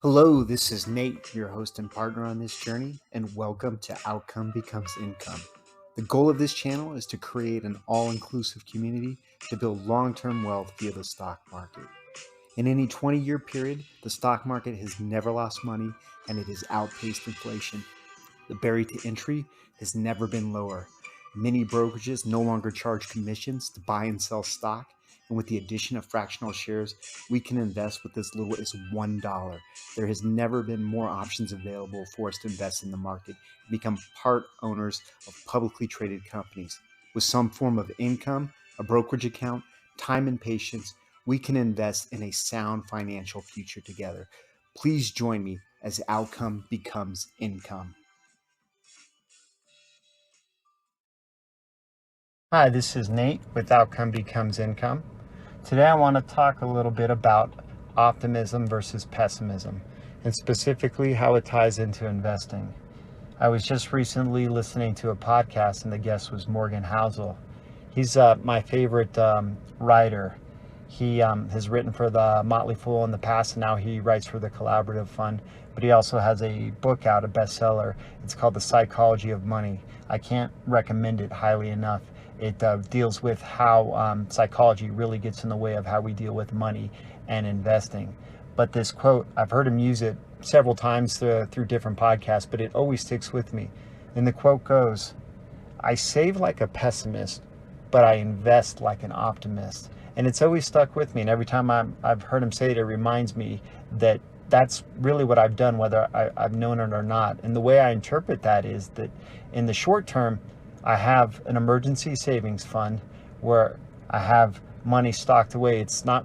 Hello, this is Nate, your host and partner on this journey, and welcome to Outcome Becomes Income. The goal of this channel is to create an all-inclusive community to build long-term wealth via the stock market. In any 20-year period, the stock market has never lost money and it has outpaced inflation. The barrier to entry has never been lower. Many brokerages no longer charge commissions to buy and sell stock, and with the addition of fractional shares, we can invest with as little as $1. There has never been more options available for us to invest in the market and become part owners of publicly traded companies. With some form of income, a brokerage account, time, and patience, we can invest in a sound financial future together. Please join me as outcome becomes income. Hi, this is Nate with Outcome Becomes Income. Today I want to talk a little bit about optimism versus pessimism, and specifically how it ties into investing. I was just recently listening to a podcast and the guest was Morgan Housel. He's my favorite writer. He has written for the Motley Fool in the past, and now he writes for the Collaborative Fund. But he also has a book out, a bestseller. It's called The Psychology of Money. I can't recommend it highly enough. It deals with how psychology really gets in the way of how we deal with money and investing. But this quote, I've heard him use it several times through different podcasts, but it always sticks with me. And the quote goes, "I save like a pessimist, but I invest like an optimist." And it's always stuck with me. And every time I've heard him say it, it reminds me that that's really what I've done, whether I've known it or not. And the way I interpret that is that in the short term, I have an emergency savings fund where I have money stocked away. It's not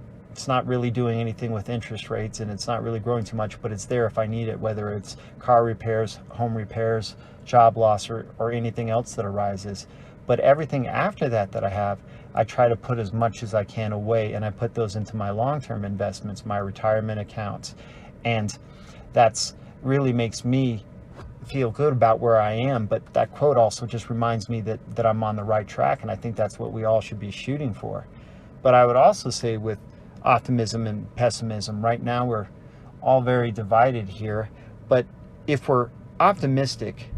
really doing anything with interest rates, and it's not really growing too much, but it's there if I need it, whether it's car repairs, home repairs, job loss, or anything else that arises. But everything after that I have, I try to put as much as I can away, and I put those into my long-term investments, my retirement accounts. And that's really makes me feel good about where I am. But that quote also just reminds me that I'm on the right track, and I think that's what we all should be shooting for. But I would also say with optimism and pessimism, right now we're all very divided here. But if we're optimistic,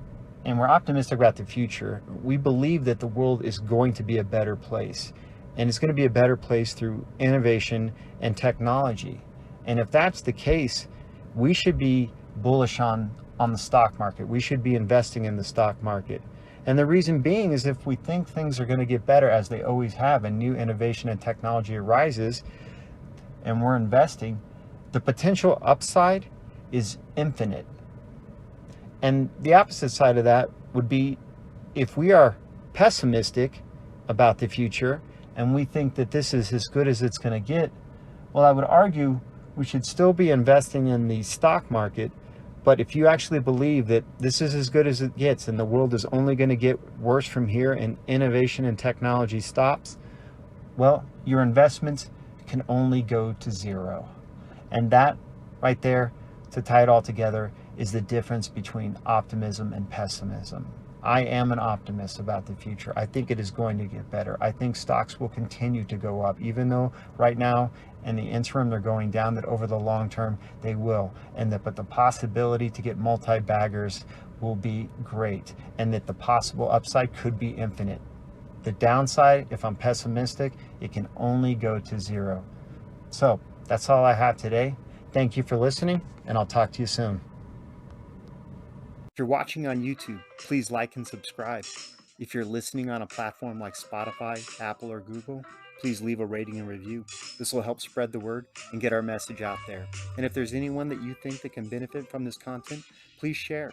and we're optimistic about the future, we believe that the world is going to be a better place. And it's going to be a better place through innovation and technology. And if that's the case, we should be bullish on the stock market. We should be investing in the stock market. And the reason being is if we think things are going to get better, as they always have, and new innovation and technology arises, and we're investing, the potential upside is infinite. And the opposite side of that would be if we are pessimistic about the future and we think that this is as good as it's going to get, well, I would argue we should still be investing in the stock market. But if you actually believe that this is as good as it gets and the world is only going to get worse from here and innovation and technology stops, well, your investments can only go to zero. And that right there, to tie it all together, is the difference between optimism and pessimism. I am an optimist about the future. I think it is going to get better. I think stocks will continue to go up, even though right now in the interim they're going down, that over the long term they will. But the possibility to get multi-baggers will be great, and that the possible upside could be infinite. The downside, if I'm pessimistic, it can only go to zero. So that's all I have today. Thank you for listening, and I'll talk to you soon. If you're watching on YouTube, please like and subscribe. If you're listening on a platform like Spotify, Apple, or Google, please leave a rating and review. This will help spread the word and get our message out there. And if there's anyone that you think that can benefit from this content, please share.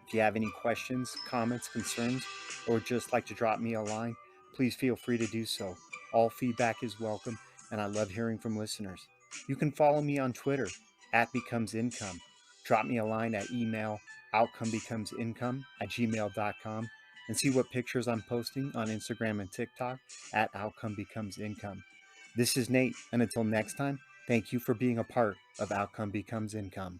If you have any questions, comments, concerns, or just like to drop me a line, please feel free to do so. All feedback is welcome, and I love hearing from listeners. You can follow me on Twitter @BecomesIncome. Drop me a line at email outcomebecomesincome@gmail.com, and see what pictures I'm posting on Instagram and TikTok @OutcomeBecomesIncome. This is Nate, and until next time, thank you for being a part of Outcome Becomes Income.